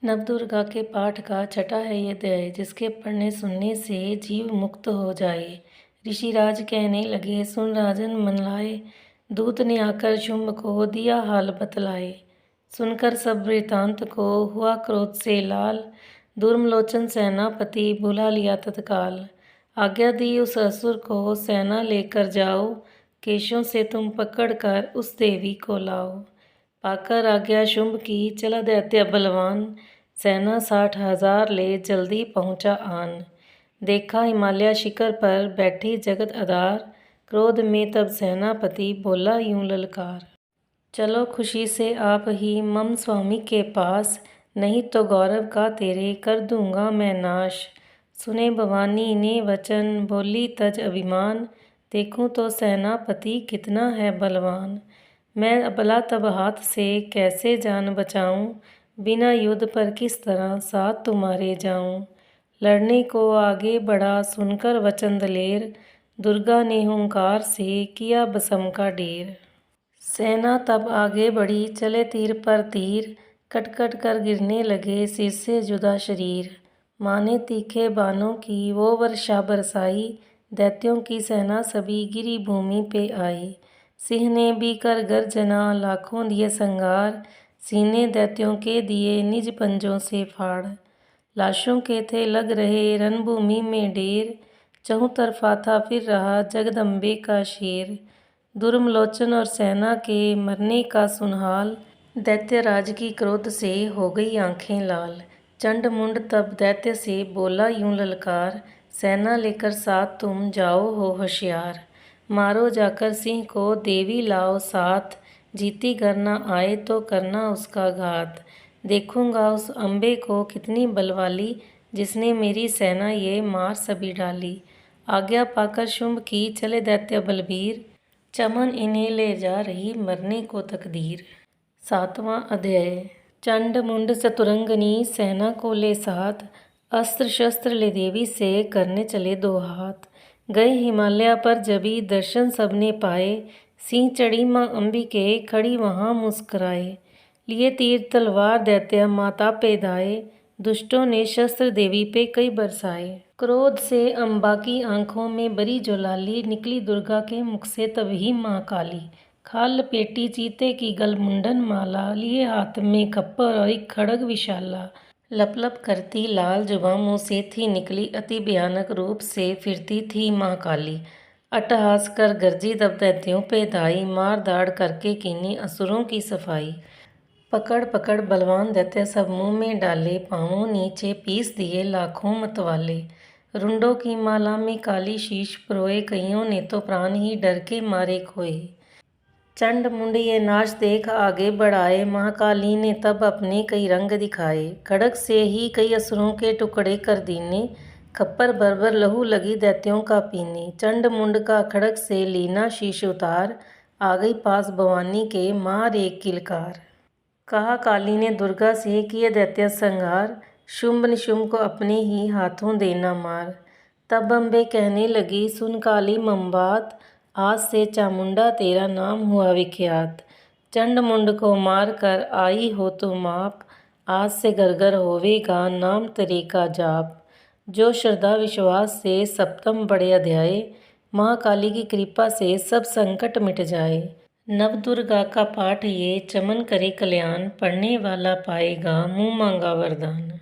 नवदुर्गा के पाठ का छठा है ये अध्याय, जिसके पढ़ने सुनने से जीव मुक्त हो जाए। ऋषिराज कहने लगे, सुन राजन मन लाए, दूत ने आकर शुंभ को दिया हाल बतलाए। सुनकर सब वृतांत को हुआ क्रोध से लाल, दुर्मलोचन सेनापति बुला लिया तत्काल। आज्ञा दी उस असुर को सेना लेकर जाओ, केशों से तुम पकड़ कर उस देवी को लाओ। पाकर आज्ञा शुंभ की चला दैत्य बलवान, सेना 60,000 ले जल्दी पहुँचा आन। देखा हिमालय शिखर पर बैठी जगत आधार, क्रोध में तब सेनापति बोला यूं ललकार। चलो खुशी से आप ही मम स्वामी के पास, नहीं तो गौरव का तेरे कर दूंगा मैं नाश। सुने भवानी ने वचन बोली तज अभिमान, देखूं तो सेनापति कितना है बलवान। मैं अबला तब हाथ से कैसे जान बचाऊं, बिना युद्ध पर किस तरह साथ तुम्हारे जाऊं। लड़ने को आगे बढ़ा सुनकर वचन दलेर, दुर्गा ने हुंकार से किया बसम का ढेर। सेना तब आगे बढ़ी चले तीर पर तीर, कट कट कर गिरने लगे सिर से जुदा शरीर। माने तीखे बाणों की वो वर्षा बरसाई, दैत्यों की सेना सभी गिरी भूमि पे आई। सिंह ने भी कर गर्जना लाखों दिए संगार, सीने दैत्यों के दिए निज पंजों से फाड़। लाशों के थे लग रहे रणभूमि में ढेर, चहुं तरफा था फिर रहा जगदम्बे का शेर। दुर्मलोचन और सेना के मरने का सुनहाल, दैत्यराज की क्रोध से हो गई आंखें लाल। चंड मुंड तब दैत्य से बोला यूं ललकार, सेना लेकर साथ तुम जाओ हो होशियार। मारो जाकर सिंह को देवी लाओ साथ, जीती घर न आए तो करना उसका घात। देखूंगा उस अम्बे को कितनी बलवाली, जिसने मेरी सेना ये मार सभी डाली। आज्ञा पाकर शुंभ की चले दैत्य बलबीर, चमन इन्हें ले जा रही मरने को तकदीर। 7वां अध्याय। चंड मुंड चतुरंगनी सेना को ले साथ, अस्त्र शस्त्र ले देवी से करने चले दो हाथ। गए हिमालय पर जभी दर्शन सबने पाए, सिंह चढ़ी माँ अंबिके खड़ी वहाँ मुस्कुराए। लिए तीर तलवार दैत्य माता पे धाए, दुष्टों ने शस्त्र देवी पे कई बरसाए। क्रोध से अम्बा की आंखों में बरी ज्वालाली, निकली दुर्गा के मुख से तभी माँ काली। खाल लपेटी चीते की गल मुंडन माला, लिए हाथ में खप्पर और एक खड़ग विशाला। लप लप करती लाल जुबां मुँह से थी निकली, अति भयानक रूप से फिरती थी माँ काली। अट्टहास कर गर्जी तब दैत्यों पे धाई, मार दाड़ करके कीनी असुरों की सफाई। पकड़ पकड़ बलवान दैत्य सब मुंह में डाले, पांवों नीचे पीस दिए लाखों मतवाले। रुंडों की माला में काली शीश परोए, कईयों ने तो प्राण ही डर के मारे खोए। चंड मुंड ये नाच देख आगे बढ़ाए, महाकाली ने तब अपने कई रंग दिखाए। खड़ग से ही कई असुरों के टुकड़े कर दीने, खप्पर भर भर लहू लगी दैत्यों का पीने। चंड मुंड का खड़ग से लीना शीश उतार, आ गई पास भवानी के मार एक किलकार। कहा काली ने दुर्गा से किए दैत्य संहार, शुंभ निशुंभ को अपने ही हाथों देना मार। तब अम्बे कहने लगी, सुन काली मम बात, आज से चामुंडा तेरा नाम हुआ विख्यात। चंड मुंड को मार कर आई हो तुम आप, आज से घर घर होवेगा नाम तेरे का जाप। जो श्रद्धा विश्वास से सप्तम बड़े अध्याय, महाकाली की कृपा से सब संकट मिट जाए। नवदुर्गा का पाठ ये चमन करे कल्याण, पढ़ने वाला पाएगा मुँह मांगा वरदान।